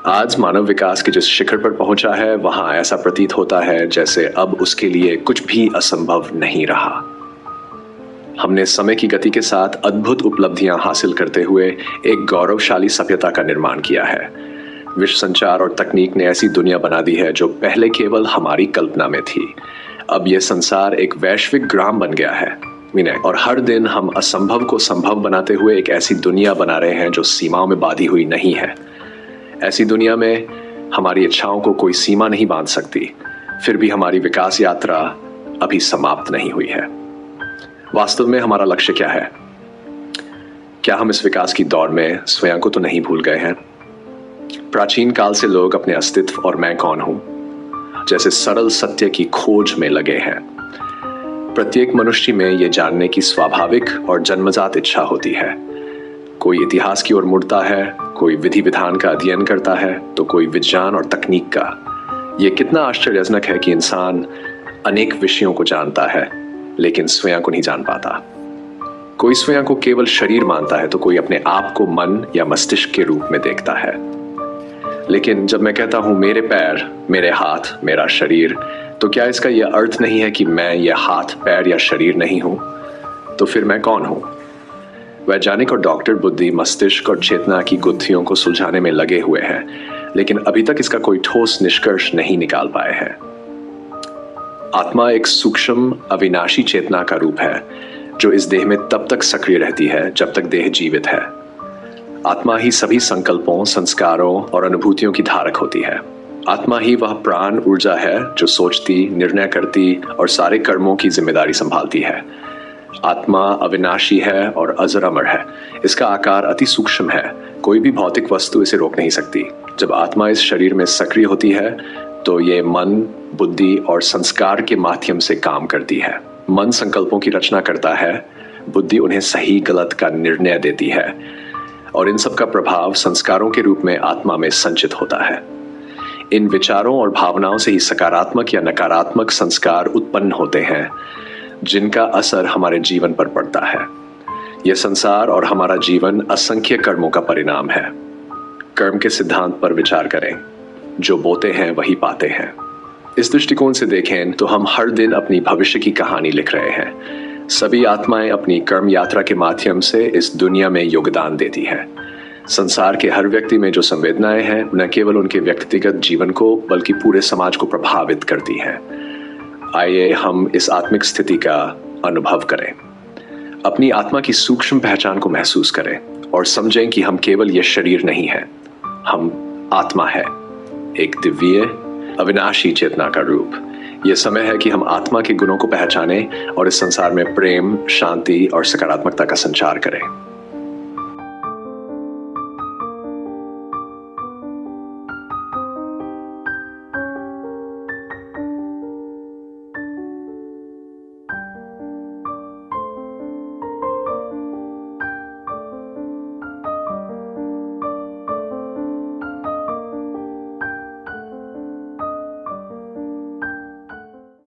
आज मानव विकास के जिस शिखर पर पहुंचा है, वहां ऐसा प्रतीत होता है जैसे अब उसके लिए कुछ भी असंभव नहीं रहा। हमने समय की गति के साथ अद्भुत उपलब्धियां हासिल करते हुए एक गौरवशाली सभ्यता का निर्माण किया है। विश्व संचार और तकनीक ने ऐसी दुनिया बना दी है जो पहले केवल हमारी कल्पना में थी। अब यह संसार एक वैश्विक ग्राम बन गया है विनय, और हर दिन हम असंभव को संभव बनाते हुए एक ऐसी दुनिया बना रहे हैं जो सीमाओं में बांधी हुई नहीं है। ऐसी दुनिया में हमारी इच्छाओं को कोई सीमा नहीं बांध सकती, फिर भी हमारी विकास यात्रा अभी समाप्त नहीं हुई है। वास्तव में हमारा लक्ष्य क्या है? क्या हम इस विकास की दौड़ में स्वयं को तो नहीं भूल गए हैं? प्राचीन काल से लोग अपने अस्तित्व और मैं कौन हूं जैसे सरल सत्य की खोज में लगे हैं। प्रत्येक मनुष्य में यह जानने की स्वाभाविक और जन्मजात इच्छा होती है। कोई इतिहास की ओर मुड़ता है, कोई विधि विधान का अध्ययन करता है, तो कोई विज्ञान और तकनीक का। यह कितना आश्चर्यजनक है कि इंसान अनेक विषयों को जानता है लेकिन स्वयं को नहीं जान पाता। कोई स्वयं को केवल शरीर मानता है, तो कोई अपने आप को मन या मस्तिष्क के रूप में देखता है। लेकिन जब मैं कहता हूं मेरे पैर, मेरे हाथ, मेरा शरीर, तो क्या इसका यह अर्थ नहीं है कि मैं यह हाथ, पैर या शरीर नहीं हूं? तो फिर मैं कौन हूं? वैज्ञानिक और डॉक्टर बुद्धि, मस्तिष्क और चेतना की गुत्थियों को सुलझाने में लगे हुए हैं, लेकिन अभी तक इसका कोई ठोस निष्कर्ष नहीं निकाल पाए हैं। आत्मा एक सूक्ष्म अविनाशी चेतना का रूप है जो इस देह में तब तक सक्रिय रहती है जब तक देह जीवित है। आत्मा ही सभी संकल्पों, संस्कारों और अनुभूतियों की धारक होती है। आत्मा ही वह प्राण ऊर्जा है जो सोचती, निर्णय करती और सारे कर्मों की जिम्मेदारी संभालती है। आत्मा अविनाशी है और अजर अमर है। इसका आकार अति सूक्ष्म है, कोई भी भौतिक वस्तु इसे रोक नहीं सकती। जब आत्मा इस शरीर में सक्रिय होती है तो ये मन, बुद्धि और संस्कार के माध्यम से काम करती है। मन संकल्पों की रचना करता है, बुद्धि उन्हें सही गलत का निर्णय देती है, और इन सब का प्रभाव संस्कारों के रूप में आत्मा में संचित होता है। इन विचारों और भावनाओं से ही सकारात्मक या नकारात्मक संस्कार उत्पन्न होते हैं जिनका असर हमारे जीवन पर पड़ता है। यह संसार और हमारा जीवन असंख्य कर्मों का परिणाम है। कर्म के सिद्धांत पर विचार करें, जो बोते हैं वही पाते हैं। इस दृष्टिकोण से देखें तो हम हर दिन अपनी भविष्य की कहानी लिख रहे हैं। सभी आत्माएं अपनी कर्म यात्रा के माध्यम से इस दुनिया में योगदान देती है। संसार के हर व्यक्ति में जो संवेदनाएं हैं, न केवल उनके व्यक्तिगत जीवन को बल्कि पूरे समाज को प्रभावित करती हैं। आइए हम इस आत्मिक स्थिति का अनुभव करें, अपनी आत्मा की सूक्ष्म पहचान को महसूस करें और समझें कि हम केवल ये शरीर नहीं है, हम आत्मा है, एक दिव्य अविनाशी चेतना का रूप। यह समय है कि हम आत्मा के गुणों को पहचानें और इस संसार में प्रेम, शांति और सकारात्मकता का संचार करें।